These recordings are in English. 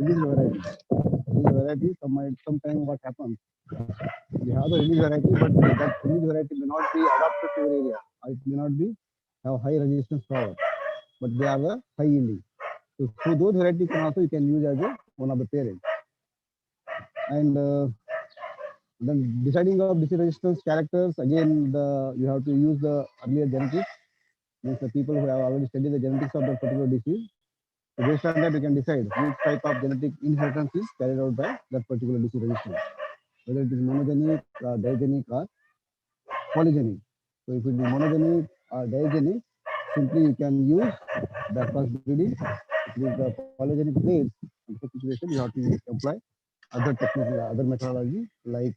Release variety, sometimes what happens, we have the release variety, but that release variety may not be adapted to your area. Or it may not be have high resistance power, but they are the high yielding. So those variety can also you can use as a one of the parents. And then deciding of disease resistance characters, again, you have to use the earlier genetics, means the people who have already studied the genetics of that particular disease. So based on that, you can decide which type of genetic inheritance is carried out by that particular disease resistance, whether it is monogenic, digenic, or polygenic. So if it is monogenic or digenic, simply you can use backpass breeding. If it is the polygenic phase, in such situation you have to apply other techniques, other methodology like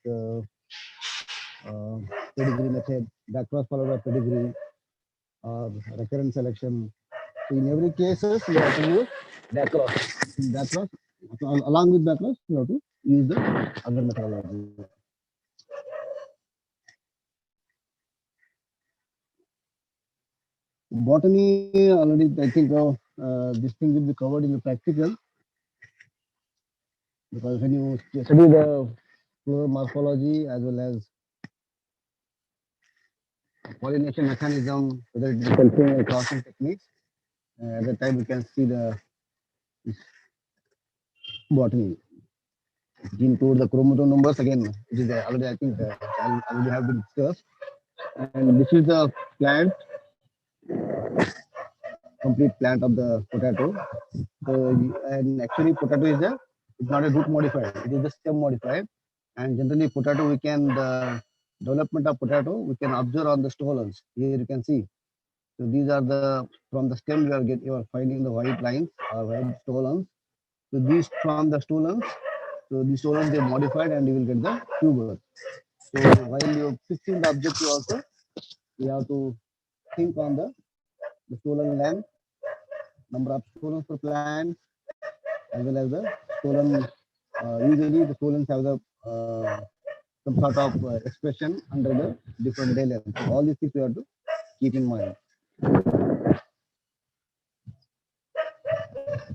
pedigree method, backcross followed by pedigree, or recurrent selection. So in every cases, you have to use backcross. In backcross, so along with backcross, you have to use the other methodology. Botany already, I think this thing will be covered in the practical, because when you study the floral morphology as well as pollination mechanism, whether it is selfing and crossing techniques, at that time we can see the botany. Gene code, the chromosome numbers, again, it is already, I think, already have been discussed. And this is the plant, complete plant of the potato. So, and actually potato is it's not a root modified, it is the stem modified. And generally potato, we can, the development of potato, we can observe on the stolons. Here you can see. So these are the, from the stem you are finding the white lines or white stolons. So these from the stolons, so these stolons they modified and you will get the tuber. So while you fixing the objective also, you have to think on the stolon length, number of stolons per plant, as well as the stolon. Usually the stolons have the some sort of expression under the different day length. So all these things you have to keep in mind.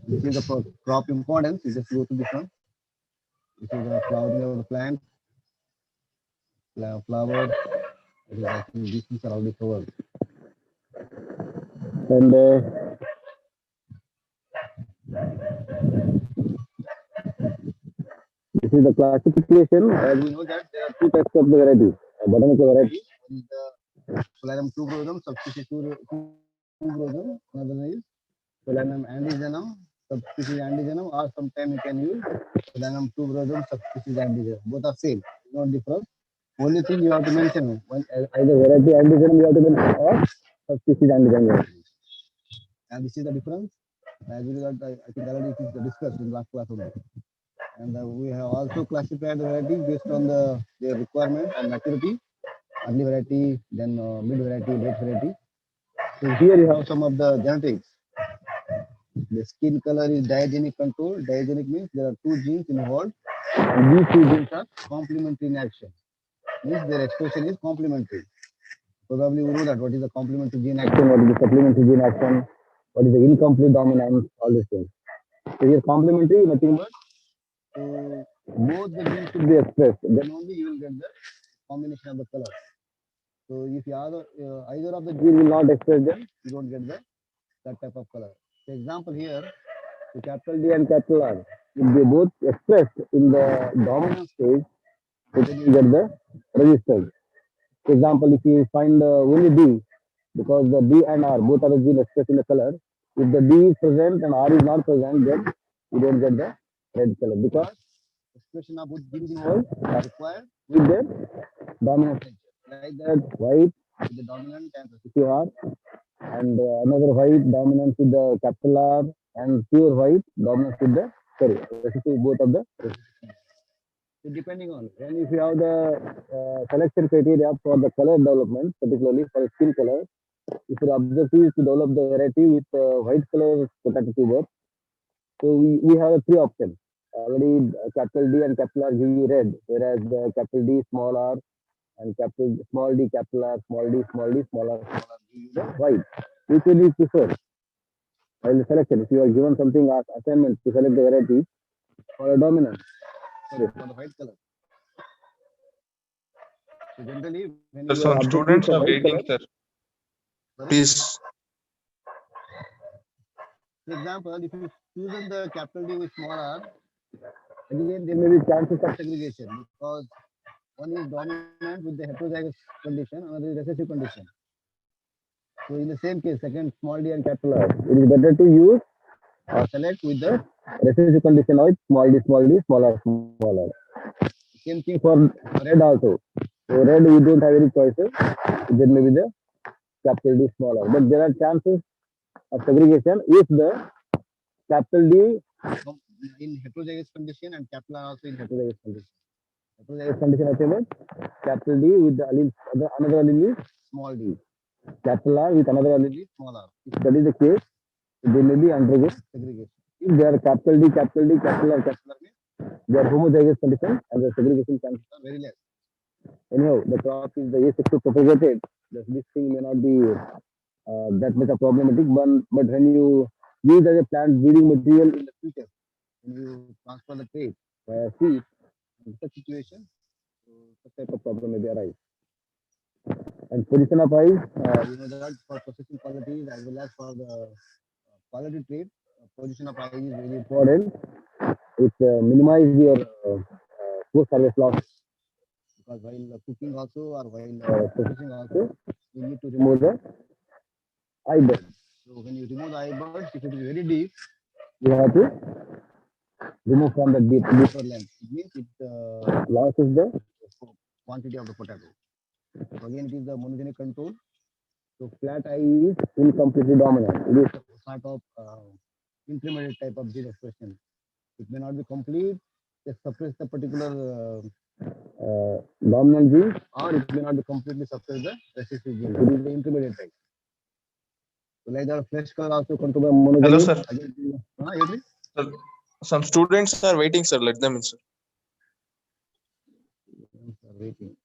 This is the crop importance. You just go to this one. This is the flowering of the plant. Flower. I think these things are already covered. And this is the classification. As we know that there are two types of the varieties. Botanical variety is the Solanum tuberosum, subspecies tuberosum. Another is Solanum andigenum, subspecies andigenum, or sometimes you can use Solanum tuberosum, subspecies andigenum. Both are same, no difference. Only thing you have to mention when either variety andigenum you have to mention or subspecies andigenum. And this is the difference. As we got, I think already it is discussed in last class only. And we have also classified the varieties based on their requirement and maturity. Early variety, then mid variety, late variety. So here you have some of the genetics. The skin color is diagenic control. Diagenic means there are two genes involved, and these two genes are complementary in action. Means their expression is complementary. Probably we know that what is the complementary gene action, what is the supplementary gene action, what is the incomplete dominance, all these things. So here complementary, nothing but both the genes should be expressed. Then only you will get the combination of the color. So if you either of the gene will not express them, you don't get that type of color. For example, here the capital D and capital R, if they both expressed in the dominant stage, so then you get the resistance. For example, if you find only D, because the D and R both are the gene expressed in the color, if the D is present and R is not present, then you don't get the red color, because expression of both genes involved are required with their dominant nature. Like that, white with the dominant and recessive R, and another white dominant with the capital R, and pure white dominant with the, sorry, recessive both of the recessive. So depending on, and if you have the selection criteria for the color development, particularly for skin color, if your objective is to develop the variety with white color potato tuber, so we have three options. Already capital D and capital R give you red, whereas the capital D small r and capital small d capital R small d small r give you the white. Which will you prefer while the selection? If you are given something as assignment to select the variety, for a dominant. Sorry, for the white color. So generally, when Sir, you are some updating students for are white waiting, color, sir. sorry, Please. for example, if you choose the capital D with small r, again there may be chances of segregation because one is dominant with the heterozygous condition, another is recessive condition. So in the same case, second small d and capital R, it is better to use or select with the recessive condition of small d, small r. Same thing for red also. So red we don't have any choices. There may be the capital D smaller, but there are chances of segregation if the capital D in heterozygous condition and capital R also in heterozygous condition. Heterozygous condition achievement, capital D with the allele, another allele is small d. Capital R with another allele is small r. If that is the case, they may be undergo segregation. If they are capital D, capital R means they are homozygous condition and the segregation chances are very less. Anyhow, the crop is the asexually propagated. This thing may not be that much a problematic, but when you use as a plant breeding material in the future, when you transfer the trait via seed, in such situation, so such type of problem may be arise. And position of eyes, we know that for processing qualities as well as for the quality trait, position of eyes is very important. It minimize your post-harvest loss because while cooking also or while processing also, we need to remove the eye buds. So when you remove the eye buds, if it is very deep, you have to remove from the deeper length. It means it losses the quantity of the potato. So again, it is the monogenic control. So flat eye is incompletely dominant. It is a sort of intermediate type of gene expression. It may not be complete, just suppress the particular dominant gene, or it may not be completely suppress the recessive gene. It is the intermediate type. So like the flesh color also controlled by Hello, monogenic. sir. Again, Sir, some students are waiting, sir. Let them in, sir. waiting.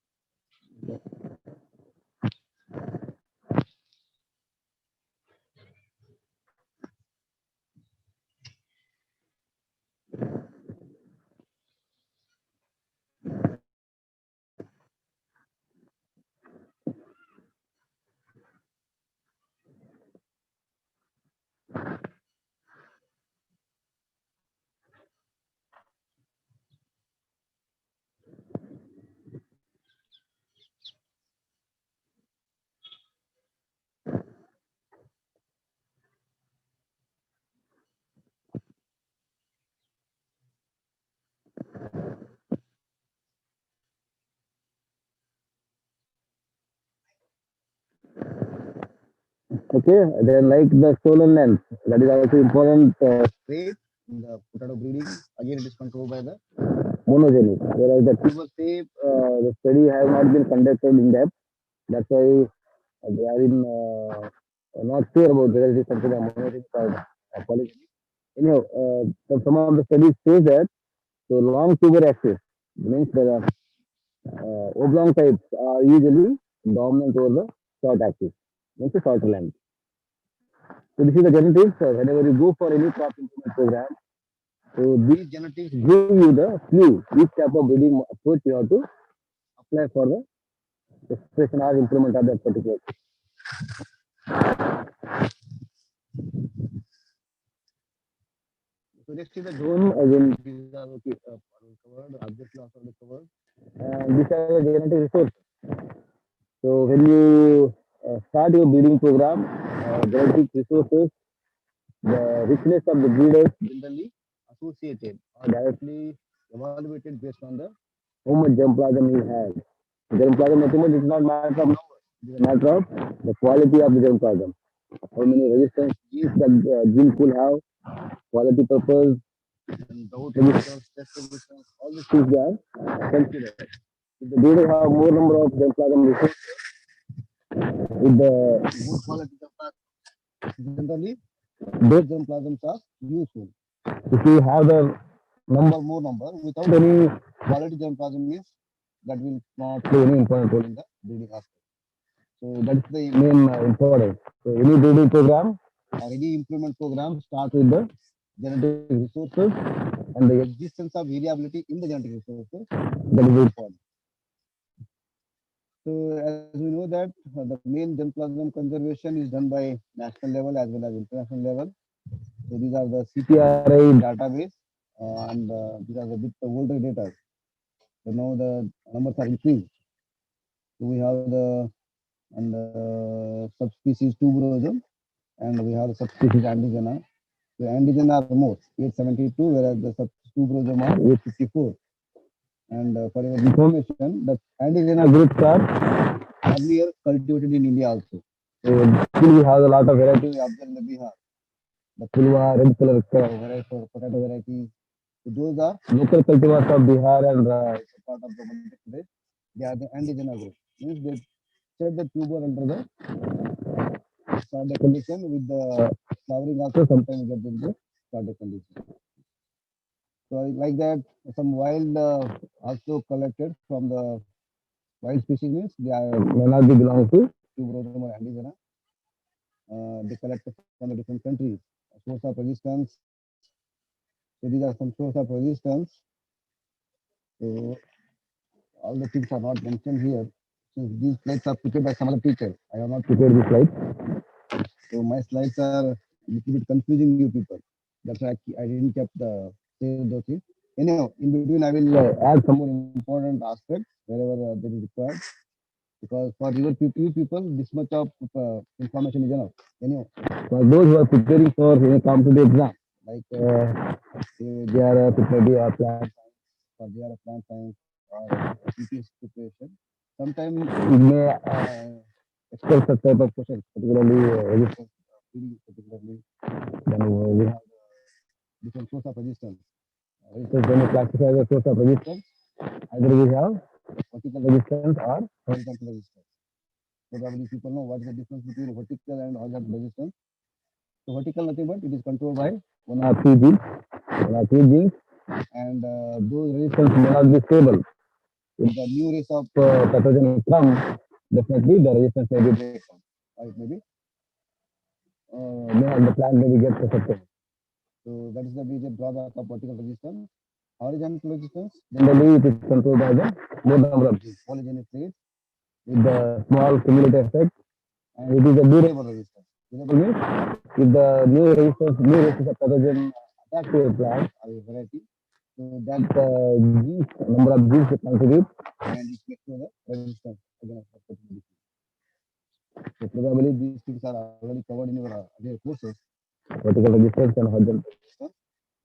Okay, then like the stolen length, that is also important trait in the potato breeding. Again, it is controlled by the monogenic, whereas the tuber shape, the study has not been conducted in depth. That's why they are in not sure about whether it is considered monogenic or polygenic. Anyhow, some of the studies say that so long tuber axis means the oblong types are usually dominant over the short axis, means the shorter length. So this is the genetics. Whenever you go for any crop improvement program, so these genetics give you the clue which type of breeding approach you have to apply for the expression or improvement of that particular. So next is the zone. Again, these are covered, object loss already covered, and these are the genetic resources. So when you start your breeding program, genetic resources, the richness of the breeders generally associated or directly evaluated based on the how much germplasm he has. Germplasm measurement is not matter of numbers; it is a matter of the quality of the germplasm. How many resistance genes that gene pool have, quality purpose, and drought resistance, stress resistance, all these things they are considered. If the breeder have more number of germplasm resources, with the good quality germplasm, generally those germplasms are useful. If you have the more number without any quality germplasm means that will not play any important role in the breeding aspect. So that's the main importance. So any breeding program or any improvement program start with the genetic resources and the existence of variability in the genetic resources, that is very important. So as we know that the main germplasm conservation is done by national level as well as international level. So these are the CPRI database, and these are the bit older data. So now the numbers are increased. So we have the and subspecies tuberosum, and we have the subspecies andigena. The andigena are more 872, whereas the tuberosum are 854. And for your information, the andigena groups are earlier cultivated in India also. So still we have a lot of varieties we observe in the Bihar. The pulwa, red color variety, or potato variety. So those are local cultivars of Bihar and part of the Madhya Pradesh. They are the andigena group. Means they set the tuber under the started condition with the flowering also sometimes get into the started condition. So like that, some wild also collected from the wild species means they are may not be belong to tuberosum or andigena. They collected from the different countries. A source of resistance. So these are some source of resistance. So all the things are not mentioned here. Since these slides are prepared by some other teacher, I have not prepared these slides. So my slides are a little bit confusing you people. That's why I didn't keep the save those things. Anyhow, in between I will add some more important aspects wherever there is required. Because for your people, you people, this much of information is enough. Anyhow, for those who are preparing for competitive exam, like they are preparing a plant science, or they are a plant science or CPS preparation. Sometimes it may expect such type of questions, particularly resistance, particularly then we have different source of resistance. Resistance when you classify the source of resistance, either we have vertical resistance or horizontal resistance. Probably people know what is the difference between vertical and horizontal resistance. So vertical nothing but it is controlled by one or two genes, and those resistance may not be stable. If the new race of pathogen come, definitely the resistance may be breakdown, or it may be the plant may be get affected. So that is the major drawback of vertical resistance. Horizontal resistance, generally it is controlled by the more number of genes, polygenic traits with the small cumulative effect, and it is a durable resistance. Durable means if the new resistance of pathogen attack to a plant or a variety, so that genes, number of genes they contribute, and it makes the resistance against the pathogen. So probably these things are already covered in your earlier courses, vertical resistance and horizontal resistance.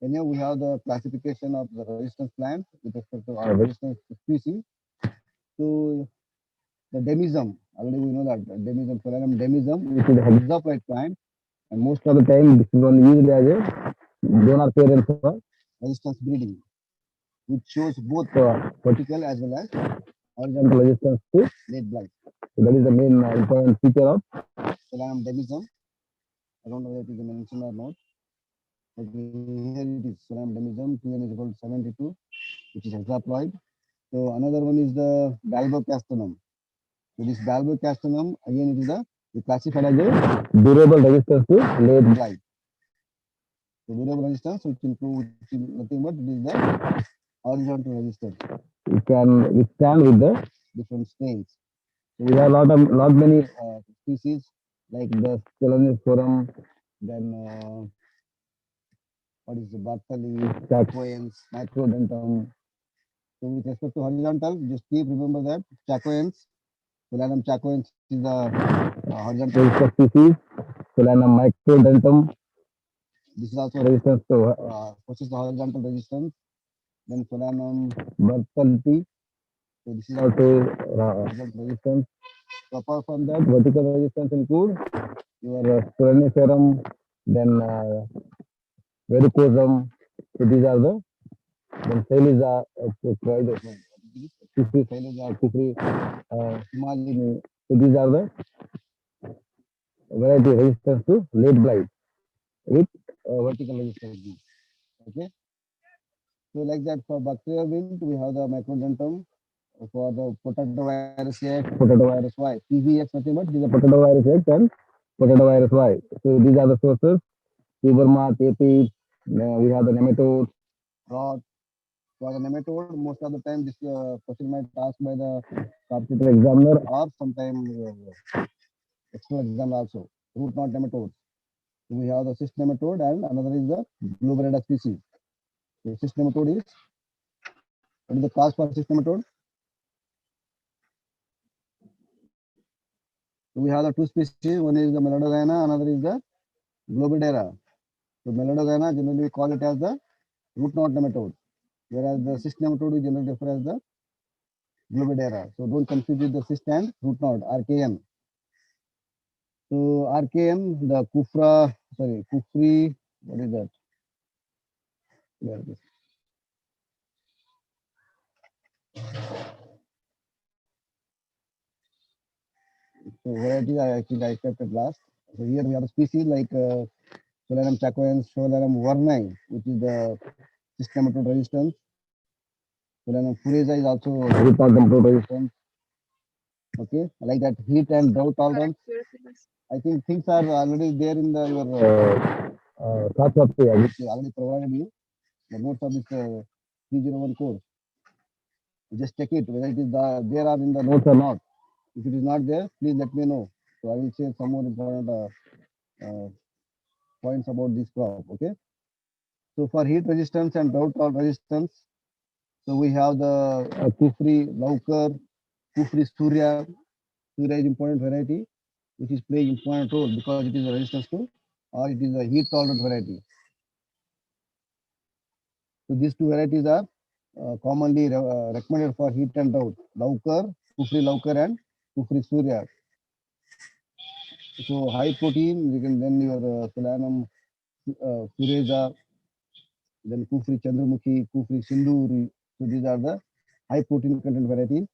And here we have the classification of the resistance plants with respect to our resistance species. So the demism, already we know that demism, Solanum demism, which is a hexaploid plant, and most of the time this is only used as a donor parent for resistance breeding, which shows both vertical as well as horizontal resistance to late blight. So that is the main important feature of Solanum demism. I don't know if it is mentioned or not. But here it is Solanum demism, Pn is equal to 72, which is hexaploid. So another one is the Balbocastanum. So this Balbocastanum, again, it is we classified as a durable resistance to late blight. So durable resistance, which includes nothing but it is the horizontal resistance. It can withstand with the different strains. So we have lot many species like the Stoloniferum, then what is the Bartali, Chacoens, Microdentum. So with respect to horizontal, just keep remember that Chacoens, Solanum chacoens is the horizontal species. Solanum microdentum. This is also resistance to possesses the horizontal resistance. Then Solanum Bartholdi. So this is also horizontal resistance. So apart from that, vertical resistance include your Stoloniferum, then Verrucosum. So these are the then Shailaja, Shailaja, Himalini. So these are the variety resistance to late blight with vertical resistance. Okay. So like that for bacterial wilt, we have the microdentum. For the potato virus X, potato virus Y. PVX nothing but these are potato virus X and potato virus Y. So these are the sources. Tuberma, aphids, we have the nematodes, rot. For the nematode, most of the time this question might asked by the competitor examiner or sometime external exam also. Root knot nematodes. So we have the cyst nematode and another is the Globerida species. The cyst nematode is, what is the cause for cyst nematode? So we have the two species. One is the Melodogyna, another is the Globidera. So Melodogyna generally we call it as the root knot nematode, whereas the cyst nematode we generally refer as the Globidera. So don't confuse with the cyst and root knot, RKN. So RKN, the Kufri, what is that? Where is it? So variety I think I kept it last. So here we have a species like Solanum chacoens, Solanum warni, which is the cyst nematode resistance. Solanum fureza is also root knot nematode resistance. Okay, like that heat and drought tolerance. I think things are already there in the your thought copy, which already provided you the notes of this 301 course. You just check it whether it is there or in the notes or not. If it is not there, please let me know. So I will say some more important points about this crop. Okay. So for heat resistance and drought resistance, so we have the Kufri, Laukar, Kufri Surya. Surya is important variety, which is playing important role because it is a resistance to, or it is a heat tolerant variety. So these two varieties are commonly recommended for heat and drought. Laukar, Kufri Laukar and Kufri Surya. So high protein, you can then your Solanum Fureza, then Kufri Chandramukhi, Kufri Sinduri. So these are the high protein content varieties.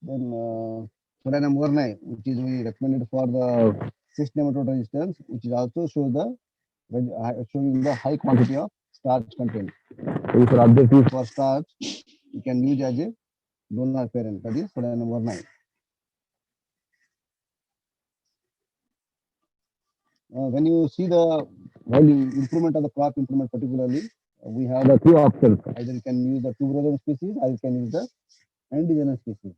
Then Solanum Warni, which is we recommended for the cyst nematode resistance, which is also shows the showing the high quantity of starch content. So if your objective for starch, you can use as a donor parent, that is Solanum Warni. When you see the value improvement of the crop improvement particularly, we have the two options. Either you can use the tuberosome species or you can use the indigenous species.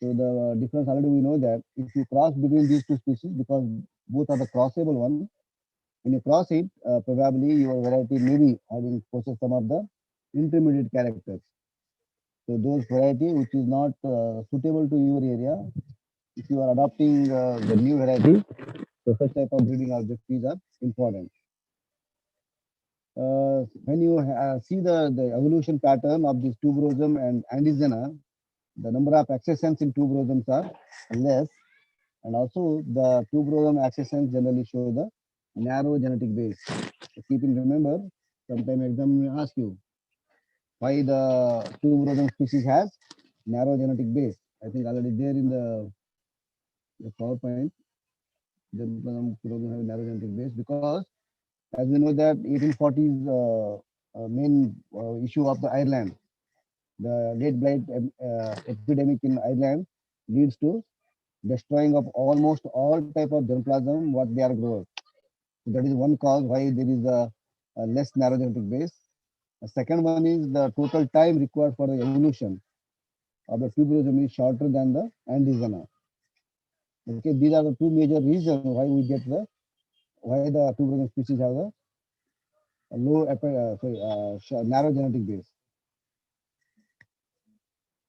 So the difference already we know that if you cross between these two species, because both are the crossable one, when you cross it, probably your variety may be having possess some of the intermediate characters. So those variety which is not suitable to your area, if you are adopting the new variety, so such type of breeding objectives are important. When you see the evolution pattern of this tuberosome and Andizena, the number of accessions in tuberosomes are less, and also the tuberosome accessions generally show the narrow genetic base. So keep in remember, sometime exam will ask you why the tuberosome species has narrow genetic base. I think already there in the PowerPoint, the tuberosome have narrow genetic base because as we know that 1840s main issue of the Ireland, the late blight epidemic in Ireland leads to destroying of almost all type of germplasm what they are growing. So that is one cause why there is a less narrow genetic base. The second one is the total time required for the evolution of the tuberosome is shorter than the Andizena. Okay, these are the two major reasons why we get the tuberosome species have a low narrow genetic base.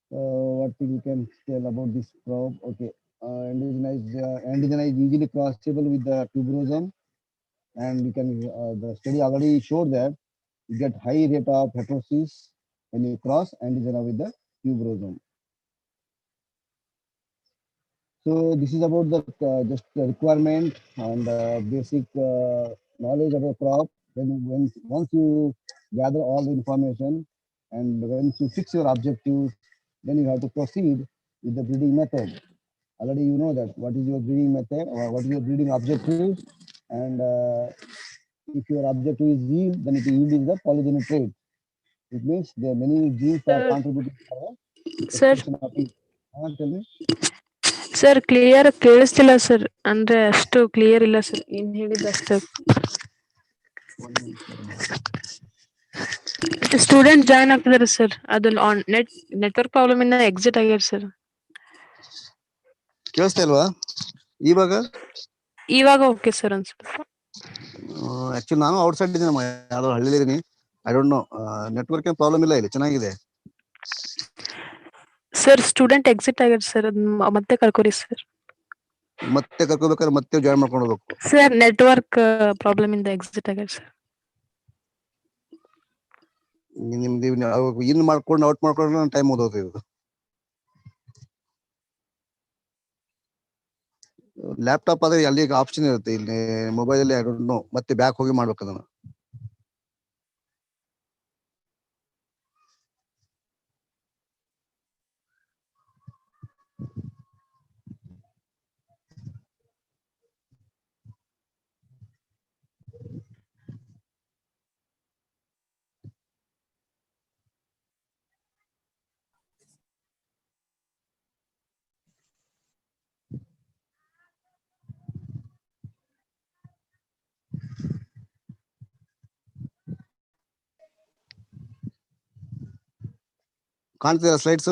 What thing you can tell about this crop? Okay, Andizena is easily crossable with the tuberosome, and you can the study already showed that you get high rate of heterosis when you cross Andizena with the tuberosome. So this is about the just the requirement and basic knowledge of a crop. Once you gather all the information and once you fix your objectives, then you have to proceed with the breeding method. Already you know that what is your breeding method or what is your breeding objective, and if your objective is yield, then yield is the polygenic trait. It means there are many genes are contributing to Sir, expression of it. Tell me. Sir clear ಕೇಳಿಸ್ತಿಲ್ಲ sir, ಅಂದ್ರೆ ಅಷ್ಟು clear ಇಲ್ಲ sir, ಏನ್ ಹೇಳಿದ ಅಷ್ಟೇ. Student join ಆಗ್ತಿದಾರೆ sir ಅದು on network problem ಇಂದ ಎಕ್ಸಿಟ್ ಆಗ್ಯಾರ ಸರ್. ಕೇಳಿಸ್ತಾ ಇಲ್ವಾ ಇವಾಗ? ಇವಾಗ ಓಕೆ ಸರ್ ಅನ್ಸುತ್ತೆ. ಆಕ್ಚುಲಿ ನಾನು ಔಟ್ ಸೈಡ್ ಇದ್ದೀನಿ, ಯಾವ್ದೋ ಹಳ್ಳಿಲಿದ್ದೀನಿ. ಐ ಡೋಂಟ್ ನೋ, ನೆಟ್ವರ್ಕ್ ಏನ್ ಪ್ರಾಬ್ಲಮ್ ಇಲ್ಲ, ಇಲ್ಲಿ ಚೆನ್ನಾಗಿದೆ. ಸರ್ ಸ್ಟೂಡೆಂಟ್ ಎಕ್ಸಿಟ್ ಆಗ್ಯಾರ ಸರ್, ಅದನ್ನ ಮತ್ತೆ ಕರ್ಕೋರಿ ಸರ್. ಮತ್ತೆ ಕರ್ಕೋಬೇಕಾದ್ರೆ ಮತ್ತೆ ಜಾಯ್ನ್ ಮಾಡ್ಕೊಂಡು ಹೋಗ್ಬೇಕು. ಸರ್ ನೆಟ್ವರ್ಕ್ ಪ್ರಾಬ್ಲಮ್ ಇಂದ ಎಕ್ಸಿಟ್ ಆಗ್ಯಾರ ಸರ್. ನಿಮ್ದು ಇನ್ ಮಾಡ್ಕೊಂಡು ಔಟ್ ಮಾಡ್ಕೊಂಡು ಟೈಮ್ ಓದೋದು ಇದು. ಲ್ಯಾಪ್ಟಾಪ್ ಆದ್ರೆ ಅಲ್ಲಿ ಆಪ್ಷನ್ ಇರುತ್ತೆ, ಇಲ್ಲಿ ಮೊಬೈಲ್ ಅಲ್ಲಿ ಐ ಡೋಂಟ್ ನೋ, ಮತ್ತೆ ಬ್ಯಾಕ್ ಹೋಗಿ ಮಾಡ್ಬೇಕು ಅದನ್ನ. ಕಾಣ್ತಿದೆ slides?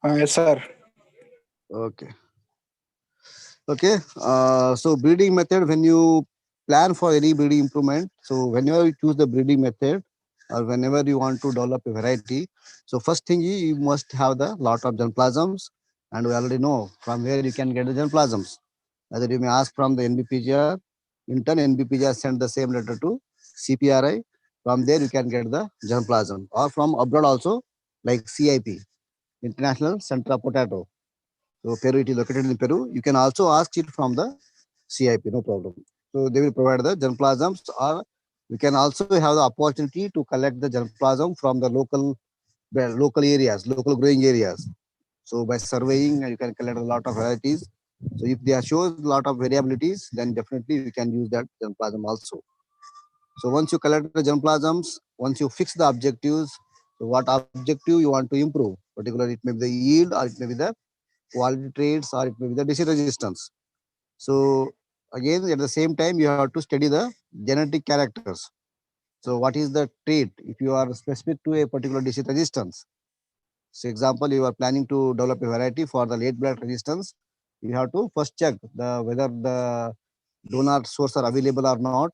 Yes, sir. Okay. Okay. So breeding method, when you plan for any breeding improvement, so whenever you choose the breeding method or whenever you want to develop a variety, so first thing you must have the lot of germplasms, and we already know from where you can get the germplasms. Either you may ask from the NBPGR, in turn NBPGR send the same letter to CPRI. From there you can get the germplasm, or from abroad also, like CIP, International Center of Potato. So Peru, it is located in Peru. You can also ask it from the CIP, no problem. So they will provide the germplasms, or you can also have the opportunity to collect the germplasm from the local areas, local growing areas. So by surveying, you can collect a lot of varieties. So if they show a lot of variabilities, then definitely you can use that germplasm also. So once you collect the germplasms, once you fix the objectives, so what objective you want to improve, particularly it may be the yield, or it may be the quality traits, or it may be the disease resistance. So again, at the same time, you have to study the genetic characters. So what is the trait if you are specific to a particular disease resistance? So example, you are planning to develop a variety for the late blight resistance. You have to first check whether the donor source are available or not,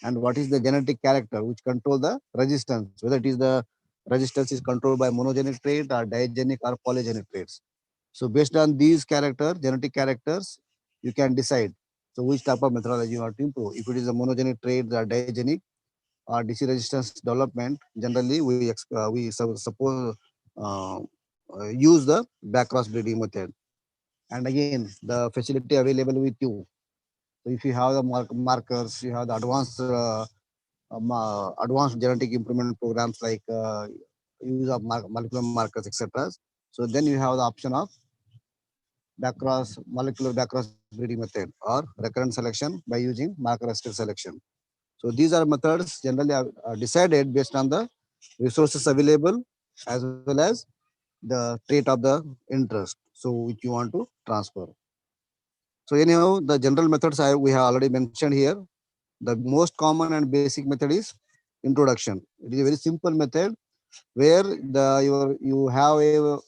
and what is the genetic character which control the resistance, whether it is the resistance is controlled by monogenic trait or digenic or polygenic traits. So based on these genetic characters, you can decide so which type of methodology you want to improve. If it is a monogenic trait or digenic or disease resistance development, generally we suppose use the backcross breeding method. And again, the facility available with you. So if you have the markers, you have the advanced genetic improvement programs like use of molecular markers, etc. So then you have the option of molecular backcross breeding method, or recurrent selection by using marker assisted selection. So these are methods generally are decided based on the resources available as well as the trait of the interest, so which you want to transfer. So anyhow, the general methods we have already mentioned here. The most common and basic method is introduction. It is a very simple method where you have a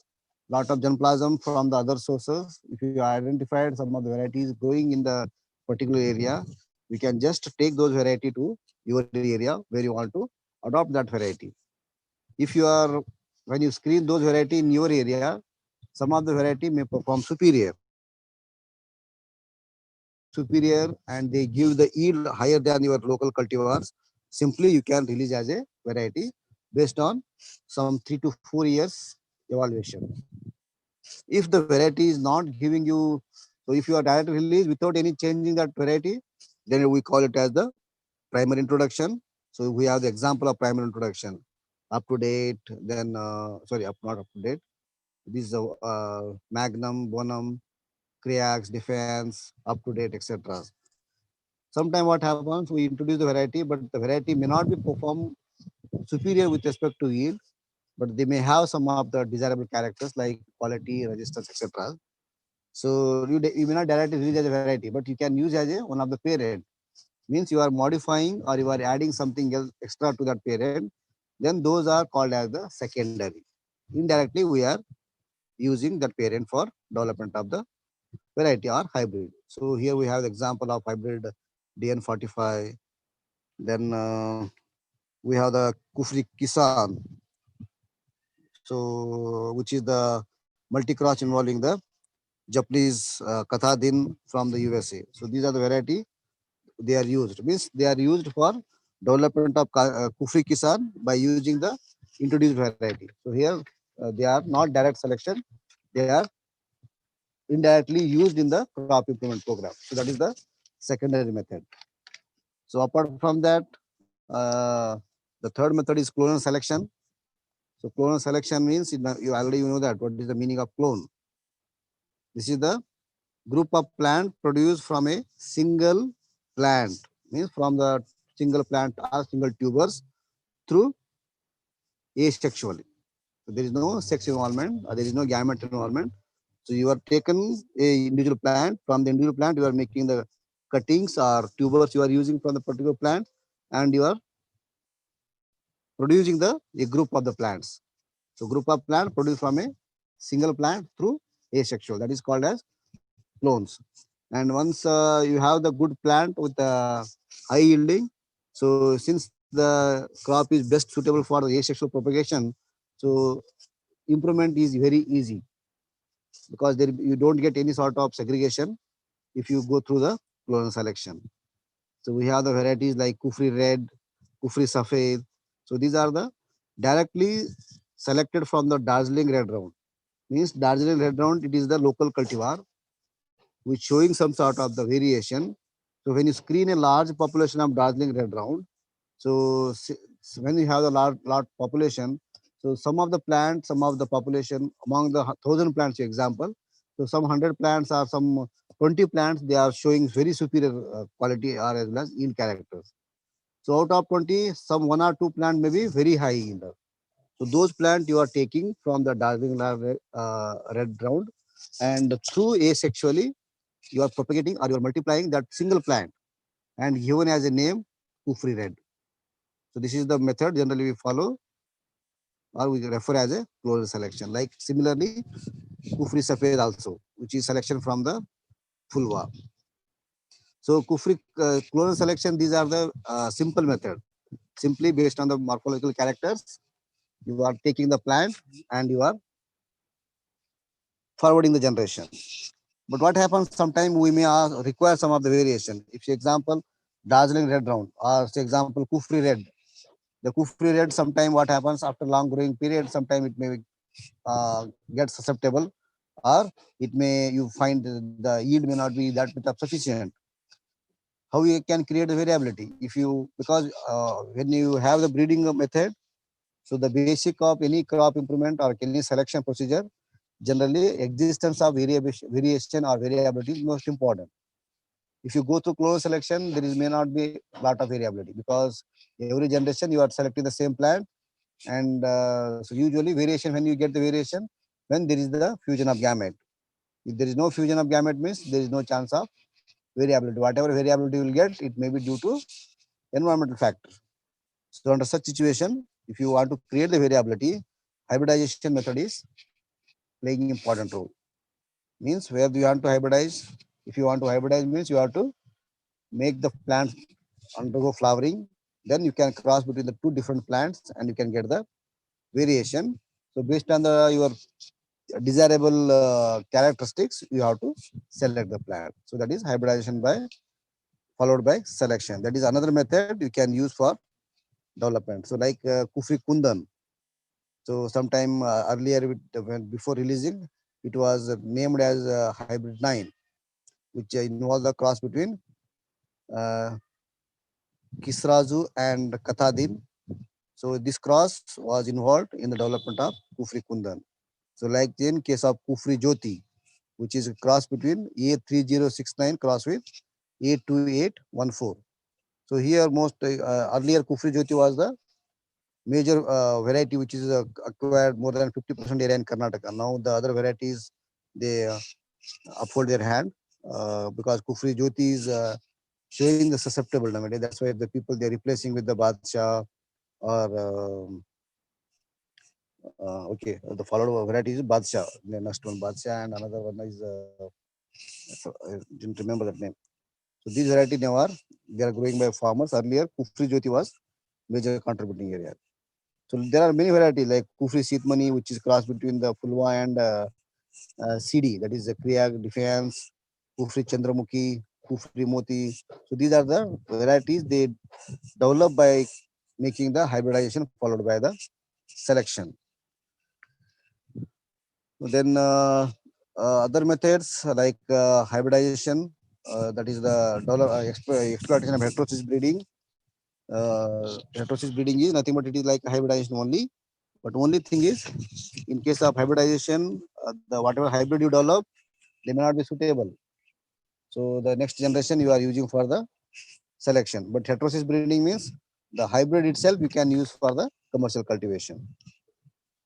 lot of germplasm from the other sources. If you identified some of the varieties growing in the particular area, you can just take those variety to your area where you want to adopt that variety. If you are, when you screen those variety in your area, some of the variety may perform superior, and they give the yield higher than your local cultivars. Simply you can release as a variety based on some 3 to 4 years evaluation. If the variety is not giving you, so if you are direct release without any changing that variety, then we call it as the primary introduction. So we have the example of primary introduction, up to date, then not up to date. This is Magnum, Bonum, Creax, Defense, up to date, etc. Sometimes what happens, we introduce the variety, but the variety may not be performed superior with respect to yield, but they may have some of the desirable characters like quality, resistance, etc. So you may not directly release as a variety, but you can use as one of the parent. means you are modifying or you are adding something else extra to that parent, then those are called as the secondary. Indirectly, we are using that parent for development of the variety or hybrid. So here we have the example of hybrid DN45. Then we have the Kufri Kisan, so which is the multi-cross involving the Japanese Kathadin from the USA. So these are the variety they are used. Means they are used for development of Kufri Kisan by using the introduced variety. So here they are not direct selection. They are indirectly used in the crop improvement program. So that is the secondary method. So apart from that, the third method is clonal selection. So clonal selection means you already know that what is the meaning of clone. This is the group of plant produced from a single plant, means from the single plant or single tubers through asexually. So there is no sex involvement or there is no gamete involvement. So you are taken a individual plant. From the individual plant, you are making the cuttings or tubers you are using from the particular plant, and you are producing a group of the plants. So group of plant produced from a single plant through asexual. That is called as clones. And once you have the good plant with high yielding, so since the crop is best suitable for the asexual propagation, so improvement is very easy because there you don't get any sort of segregation if you go through the clonal selection. So we have the varieties like Kufri Red, Kufri Safed. So these are the directly selected from the Darjeeling Red Round. Means Darjeeling Red Round, it is the local cultivar which showing some sort of the variation. So when you screen a large population of Darjeeling Red Round, so when you have a large population, so some of the plants, some of the population among the 1,000 plants, for example, so some 100 plants or some 20 plants, they are showing very superior quality or as well as yield characters. So out of 20, some one or two plant may be very high yield. So those plants you are taking from the Darjeeling Red Round, and through asexually, you are propagating or you are multiplying that single plant and given as a name Kufri Red. So this is the method generally we follow or we refer as a clonal selection. Like similarly, Kufri Safed also, which is selection from the Fulwa. So Kufri clonal selection, these are the simple method. Simply based on the morphological characters, you are taking the plant and you are forwarding the generation. But what happens sometimes we may require some of the variation. If, for example, Darjeeling Red Round or, for example, Kufri Red. The Kufri Red, sometime what happens after long growing period, sometime it may get susceptible or it may, you find the yield may not be that much of sufficient. How you can create the variability? If you, because when you have the breeding method, so the basic of any crop improvement or any selection procedure, generally existence of variation or variability is most important. If you go through close selection, there is may not be a lot of variability because every generation you are selecting the same plant, and so usually variation, when you get the variation when there is the fusion of gamete. If there is no fusion of gamete means there is no chance of variability. Whatever variability you will get, it may be due to environmental factor. So under such situation, if you want to create the variability, hybridization method is playing important role. Means where do you want to hybridize? If you want to hybridize means you have to make the plants undergo flowering. Then you can cross between the two different plants and you can get the variation. So based on the your desirable characteristics, you have to select the plant. So that is hybridization by followed by selection. That is another method you can use for development. So like Kufri Kundan. So sometime earlier before releasing, it was named as Hybrid 9, which involves the cross between uh, Kisrazu and Kathadin. So this cross was involved in the development of Kufri Kundan. So like in case of Kufri Jyoti, which is a cross between A3069 cross with A2814. So here most earlier Kufri Jyoti was the major variety which is acquired more than 50% area in Karnataka. Now the other varieties, they uphold their hand because Kufri Jyoti is showing the susceptible nowadays. That's why the people they're replacing with the Badshah or okay, the followed variety is Badshah. The next one Badshah and another one is I didn't remember that name. So these variety now are they are growing by farmers. Earlier, Kufri Jyoti was major contributing area. So there are many varieties like Kufri Sitmani, which is cross between the Fulwa and CD, that is the Kriya Defense, Kufri Chandramukhi, Kufri Moti. So these are the varieties they develop by making the hybridization followed by the selection. Then other methods like hybridization, that is the exploitation of heterosis breeding. Heterosis breeding is nothing but it is like hybridization only. But only thing is, in case of hybridization, the whatever hybrid you develop, they may not be suitable. So the next generation you are using for the selection. But heterosis breeding means the hybrid itself you can use for the commercial cultivation.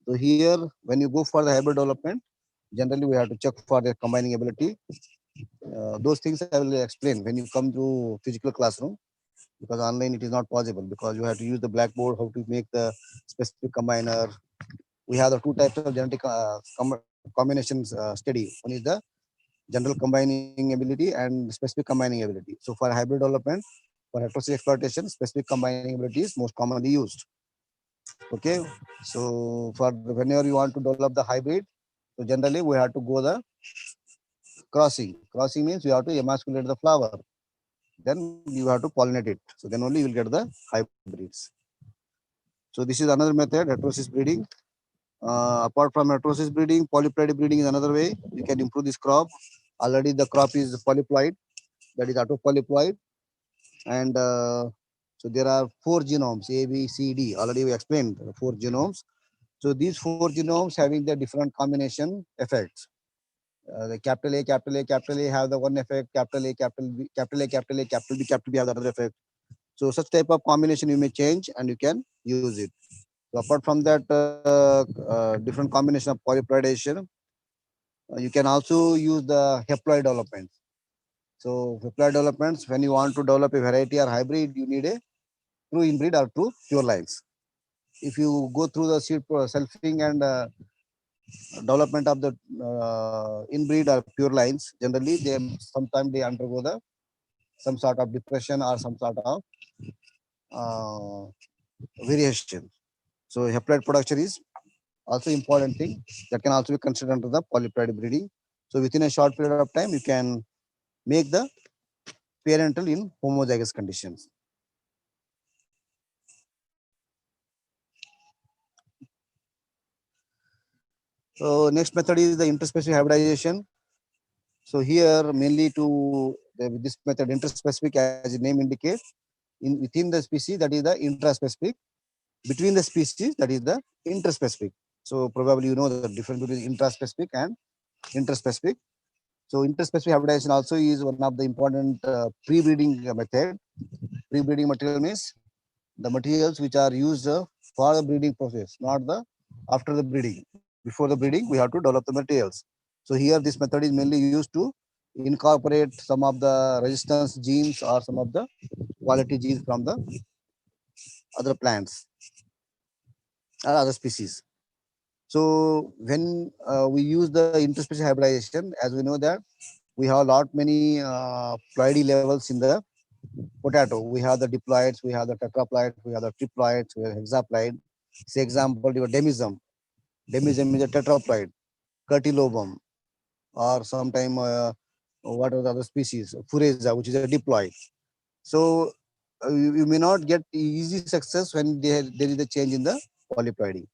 So here, when you go for the hybrid development, generally we have to check for their combining ability. Those things I will explain when you come to physical classroom, because online it is not possible because you have to use the blackboard, how to make the specific combiner. We have the two types of genetic combinations study. One is the general combining ability and specific combining ability. So for hybrid development, for heterosis exploitation, specific combining ability is most commonly used. Okay, so for whenever you want to develop the hybrid, so generally we have to go the crossing. Crossing means you have to emasculate the flower. Then you have to pollinate it. So then only you will get the hybrids. So this is another method, heterosis breeding. Apart from heterosis breeding, polyploid breeding is another way. You can improve this crop. Already the crop is polyploid, that is autopolyploid. And so there are 4 genomes, A, B, C, D. Already we explained 4 genomes. So these 4 genomes having the different combination effects. The capital A, capital A, capital A have the one effect, capital A, capital B, capital A, capital A, capital B, capital B have the other effect. So such type of combination you may change and you can use it. So apart from that, different combination of polyploidization, you can also use the haploid development. So haploid developments, when you want to develop a variety or hybrid, you need a true inbreed or true pure lines. If you go through the seed selfing and development of the inbreed or pure lines, generally they sometimes they undergo the some sort of depression or some sort of uh, variation. So haploid production is also important thing that can also be considered under the polyploid breeding. So within a short period of time, you can make the parental in homozygous conditions. So next method is the interspecific hybridization. So here mainly this method interspecific, as the name indicates, in within the species, that is the intraspecific. Between the species, that is the interspecific. So probably you know the difference between intraspecific and interspecific. So interspecific hybridization also is one of the important pre-breeding method. Pre-breeding material means the materials which are used for the breeding process, not the after the breeding. Before the breeding, we have to develop the materials. So here this method is mainly used to incorporate some of the resistance genes or some of the quality genes from the other plants or other species. So when we use the interspecies hybridization, as we know that we have a lot many ploidy levels in the potato. We have the diploids, we have the tetraploids, we have the triploids, we have hexaploid. Say example, your demism. Demism is a tetraploid, curtilobum, or sometime what are the other species? Fureza, which is a diploid. So you may not get easy success when there is a change in the polyploidy.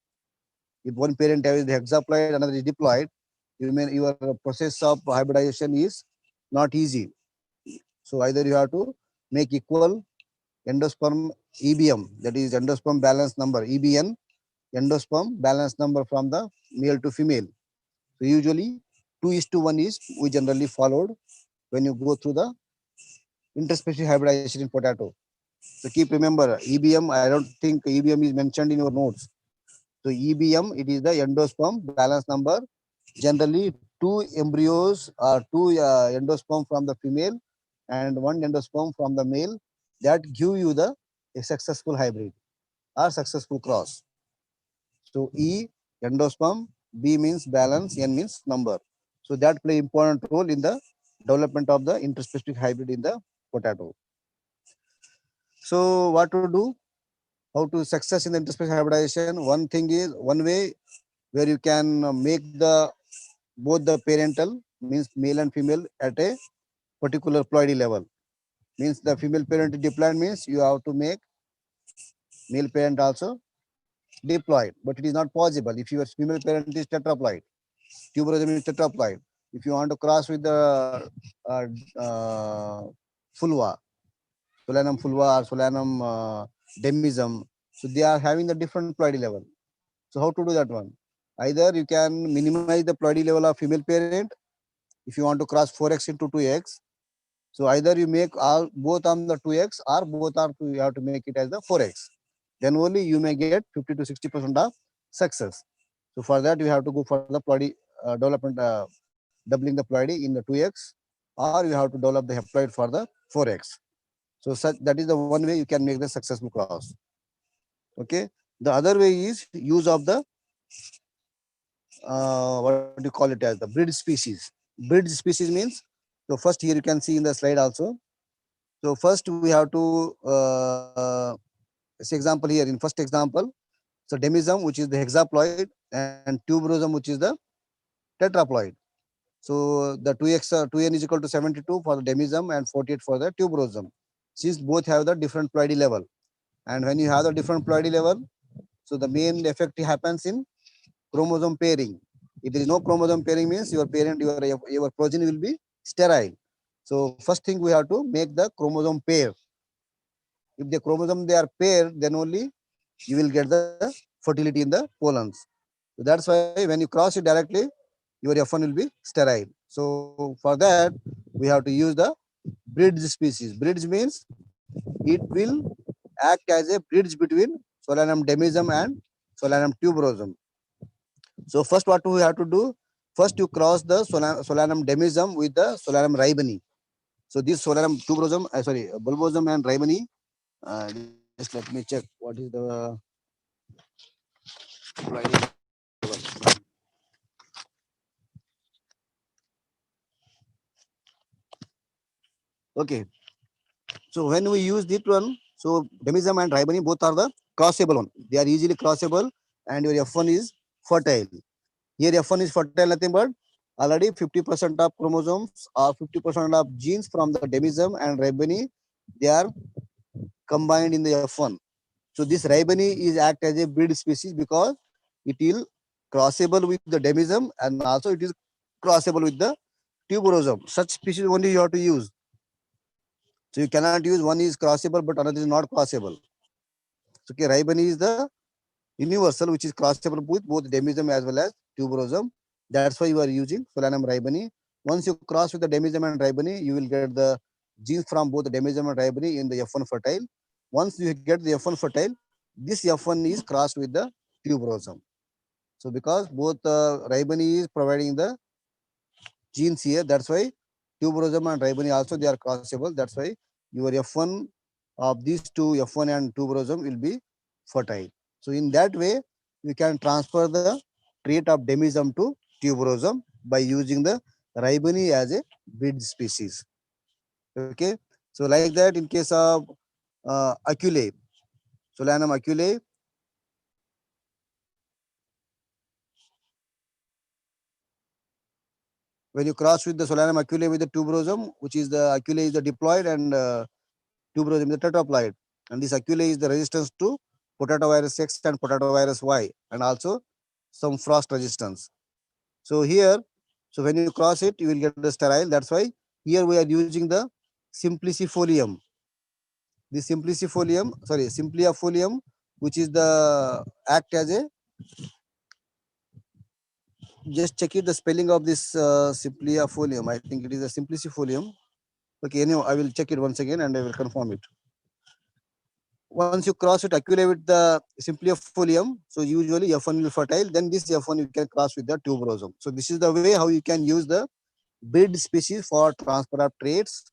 If one parent has the hexaploid, another is diploid, your process of hybridization is not easy. So either you have to make equal endosperm EBM, that is endosperm balance number, EBN, endosperm balance number from the male to female. So usually 2:1 is we generally followed when you go through the interspecies hybridization in potato. So keep remember EBM. I don't think EBM is mentioned in your notes. So EBM, it is the endosperm balance number. Generally, two embryos or two endosperm from the female and one endosperm from the male, that give you the a successful hybrid or successful cross. So E endosperm, B means balance, N means number. So that play important role in the development of the interspecific hybrid in the potato. So what to do? How to success in the interspecific hybridization? One thing is one way where you can make the both the parental means male and female at a particular ploidy level. Means the female parent diploid means you have to make male parent also diploid, but it is not possible if your female parent is tetraploid. Tuberosum is tetraploid. If you want to cross with the uh, uh, fulva, Solanum fulva or Solanum demism, so they are having the different ploidy level. So how to do that one? Either you can minimize the ploidy level of female parent if you want to cross 4x into 2x. So either you make all both on the 2x or both are you have to make it as the 4x. Then only you may get 50 to 60% of success. So for that you have to go for the ploidy development, doubling the ploidy in the 2x, or you have to develop the haploid for the 4x. So such that is the one way you can make the successful cross. Okay. The other way is use of the what do you call it as the bridge species. Bridge species means, so first here you can see in the slide also. So first we have to see example here in first example. So demism, which is the hexaploid, and tuberosum, which is the tetraploid. So the 2x 2n is equal to 72 for the demism and 48 for the tuberosum. Since both have the different ploidy level, and when you have the different ploidy level, so the main effect happens in chromosome pairing. If there is no chromosome pairing, means your parent, your progeny will be sterile. So first thing we have to make the chromosome pair. If the chromosome they are paired, then only you will get the fertility in the pollens. So that's why when you cross it directly, your F1 will be sterile. So for that, we have to use the bridge species. Bridge means it will act as a bridge between Solanum demism and Solanum tuberosum. So first what we have to do, first you cross the Solanum demism with the Solanum ribeni. So this Solanum tuberosum, bulbosum and ribeni, just let me check what is the okay. So when we use this one, so demism and ribeni both are the crossable one. They are easily crossable, and your F1 is fertile. Here F1 is fertile, nothing but already 50% of chromosomes or 50% of genes from the demism and ribeni, they are combined in the F1. So this ribeni is act as a breed species because it will crossable with the demism and also it is crossable with the tuberosum. Such species only you have to use. So you cannot use one is crossable but another is not crossable. So okay, ribeni is the universal which is crossable with both demism as well as tuberosum. That's why you are using Solanum ribeni. Once you cross with the demism and ribeni, you will get the genes from both the demism and ribeni in the F1 fertile. Once you get the F1 fertile, this F1 is crossed with the tuberosum. So because both ribeni is providing the genes here, that's why tuberosum and ribeni also they are crossable. That's why your F1 of these two F1 and tuberosum will be fertile. So in that way, you can transfer the trait of demism to tuberosum by using the ribeni as a breed species. Okay, so like that in case of aculae, Solanum aculae, when you cross with the Solanum aculae with the tuberosum, which is the aculae is the diploid and tuberosum is the tetraploid, and this aculae is the resistance to potato virus X and potato virus Y, and also some frost resistance. So here, so when you cross it, you will get the sterile. That's why here we are using the simplicifolium. The simplifolium, which is the act as a, just check it the spelling of this simplifolium. I think it is a simplicifolium. Okay, anyway, I will check it once again and I will confirm it. Once you cross it aculae with the simplifolium, so usually F1 will fertile, then this F1 you can cross with the tuberosum. So this is the way how you can use the breed species for transfer of traits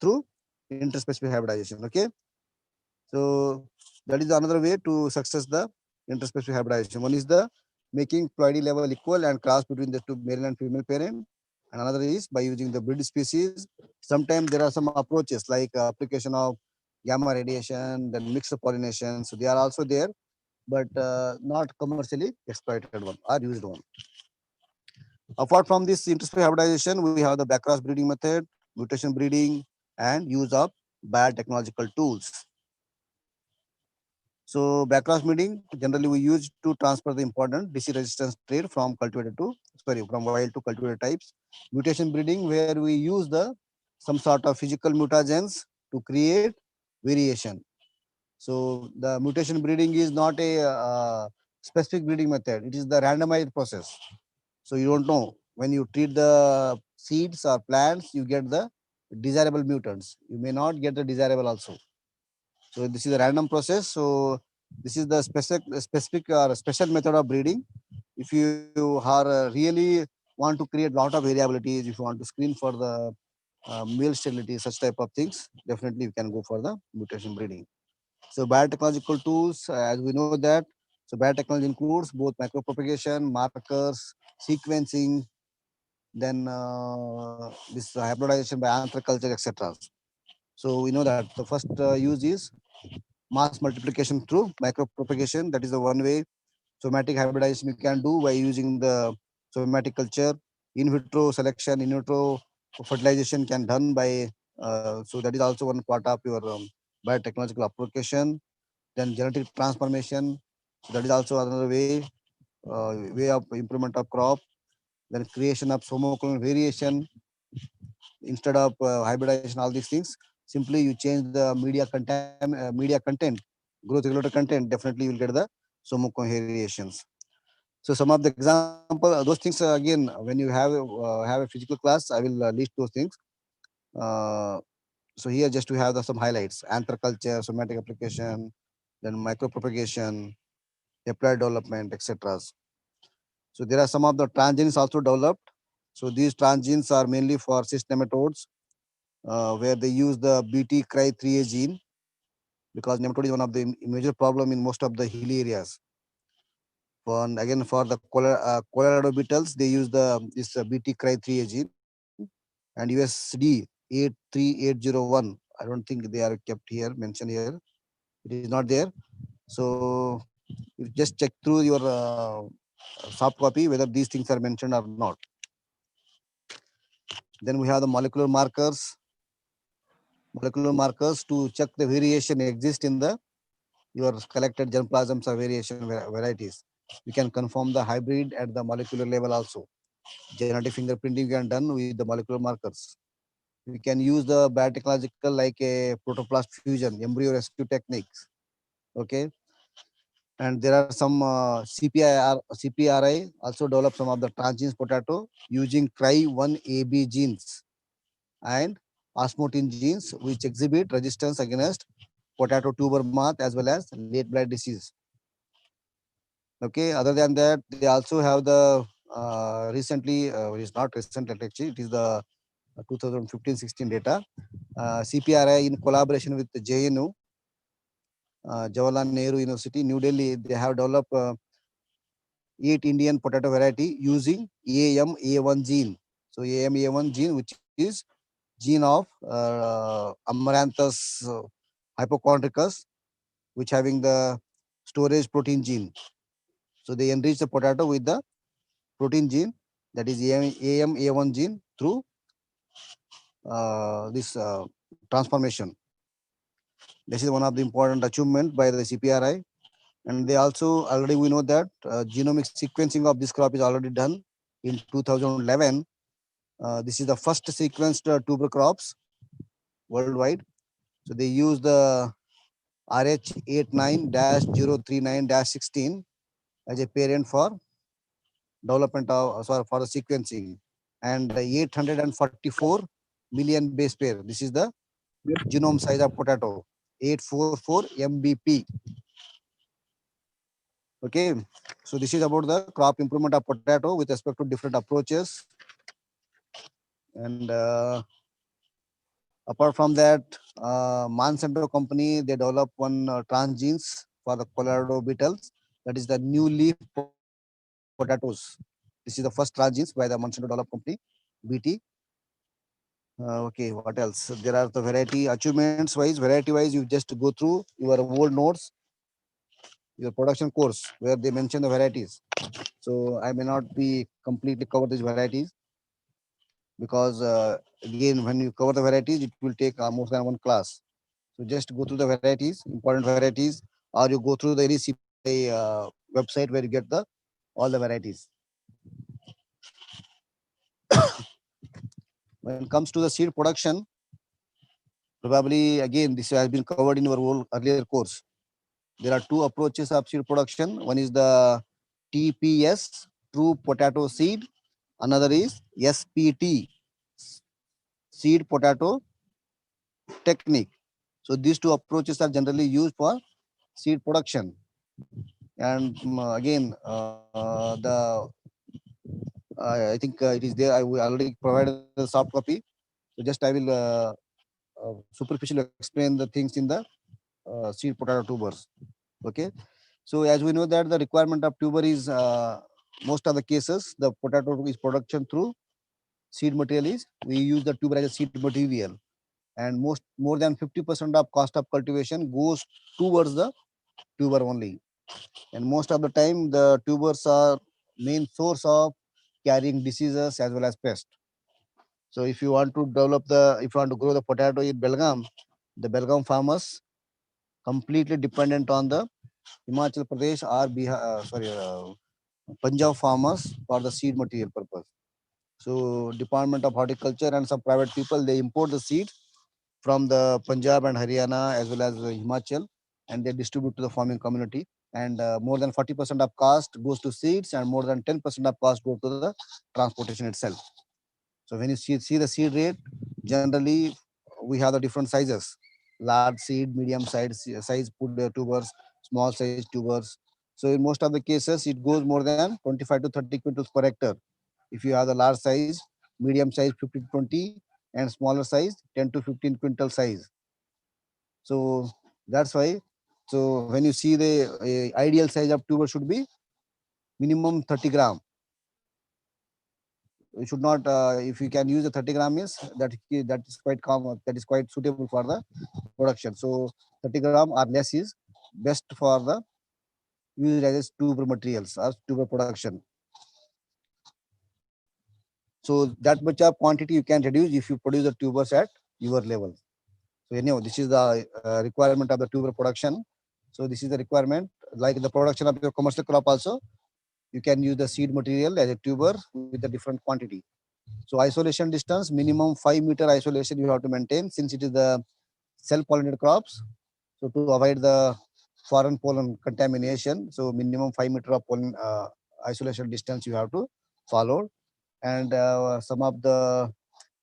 through interspecific hybridization. Okay, so that is another way to success the interspecific hybridization. One is the making ploidy level equal and cross between the two male and female parent, and another is by using the breed species. Sometimes there are some approaches like application of gamma radiation, then mixed pollination. So they are also there, but not commercially exploited one or used one. Apart from this interspecies hybridization, we have the backcross breeding method, mutation breeding, and use of biotechnological tools. So backcross breeding generally we use to transfer the important disease resistance trait from cultivated to from wild to cultivated types. Mutation breeding where we use the some sort of physical mutagens to create variation. So the mutation breeding is not a specific breeding method. It is the randomized process. So you don't know when you treat the seeds or plants, you get the desirable mutants. You may not get the desirable also. So this is a random process. So this is the specific or special method of breeding. If you are really want to create lot of variabilities, if you want to screen for the male sterility, such type of things, definitely you can go for the mutation breeding. So biotechnological tools, as we know that, so biotechnology includes both micropropagation, markers, sequencing, then this hybridization by anthraculture, etc. So we know that the first use is mass multiplication through micropropagation. That is the one way somatic hybridization you can do by using the somatic culture. In vitro selection, in vitro fertilization can done by, so that is also one part of your biotechnological application. Then genetic transformation, so that is also another way of improvement of crop. Then creation of homoclonal variation instead of hybridization, all these things. Simply you change the media content, growth regulator content. Definitely you will get the homoclonal variations. So some of the example, those things again, when you have a physical class, I will list those things. Uh, so here just to have some highlights: anthraculture, somatic application, then micropropagation, applied development, etc. So there are some of the transgenes also developed. So these transgenes are mainly for cyst nematodes, where they use the BT cry3A gene because nematode is one of the major problem in most of the hilly areas. And again, for the Colorado beetles, they use this BT cry3A gene, and USD 83801. I don't think they are kept here, mentioned here. It is not there. So you just check through your soft copy whether these things are mentioned or not. Then we have the molecular markers to check the variation exist in the your collected germplasms or variation varieties. You can confirm the hybrid at the molecular level also. Genetic fingerprinting can done with the molecular markers. We can use the biotechnological like a protoplast fusion, embryo rescue techniques. Okay, and there are some CPRI also develop some of the transgenes potato using Cry1AB genes and osmotin genes, which exhibit resistance against potato tuber moth as well as late blight disease. Okay, other than that, they also have the recently, it's not recent actually, it is the 2015-16 data. CPRI in collaboration with the JNU, Jawaharlal Nehru University, New Delhi, they have developed 8 Indian potato variety using AMA1 gene. So AMA1 gene, which is gene of Amaranthus hypochondricus, which having the storage protein gene. So they enrich the potato with the protein gene, that is AMA1 gene, through this transformation. This is one of the important achievement by the CPRI. And they also already, we know that genomic sequencing of this crop is already done in 2011. This is the first sequenced tuber crops worldwide. So they use the RH89-039-16 as a parent for development of, sorry, for the sequencing, and 844 million base pair. This is the genome size of potato, 844 mbp. Okay, so this is about the crop improvement of potato with respect to different approaches. And Apart from that, Monsanto company, they develop one transgenes for the Colorado beetles. That is the new leaf potatoes. This is the first transgenes by the Monsanto develop company, BT. Okay, what else? There are the variety achievements wise, variety wise. You just go through your old notes, your production course where they mention the varieties. So I may not be completely cover these varieties because again, when you cover the varieties, it will take more than one class. So just go through the varieties, important varieties, or you go through the any CPI website where you get the all the varieties. When it comes to the seed production, probably again this has been covered in our whole earlier course. There are two approaches of seed production. One is the TPS, true potato seed. Another is SPT, seed potato technique. So these two approaches are generally used for seed production. And again, I think it is there. We already provided the soft copy. So just I will superficially explain the things in the seed potato tubers. Okay. So as we know that the requirement of tuber is most of the cases the potato is production through seed material is we use the tuber as a seed material, and more than 50% of cost of cultivation goes towards the tuber only, and most of the time the tubers are main source of carrying diseases as well as pests. So if you want to develop if you want to grow the potato in Belgaum, the Belgaum farmers completely dependent on the Himachal Pradesh or Punjab farmers for the seed material purpose. So Department of Horticulture and some private people, they import the seed from the Punjab and Haryana as well as Himachal, and they distribute to the farming community. And more than 40% of cost goes to seeds, and more than 10% of cost goes to the transportation itself. So when you see the seed rate, generally we have the different sizes: large seed, medium size tubers, small size tubers. So in most of the cases, it goes more than 25 to 30 quintals per hectare. If you have the large size, medium size 15 to 20, and smaller size 10 to 15 quintal size. So that's why. So when you see the ideal size of tuber should be minimum 30 gram. You should not if you can use the 30 gram is that is quite common, that is quite suitable for the production. So 30 gram or less is best for the use as tuber materials or tuber production. So that much of quantity you can reduce if you produce the tubers at your level. So anyhow, this is the requirement of the tuber production. So this is the requirement, like the production of your commercial crop also, you can use the seed material as a tuber with a different quantity. So isolation distance, minimum 5-meter isolation you have to maintain since it is the self-pollinated crops. So to avoid the foreign pollen contamination, so minimum 5-meter of pollen isolation distance you have to follow. And some of the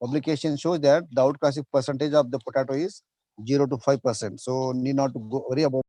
publication shows that the outcrossing percentage of the potato is 0 to 5%. So need not to worry about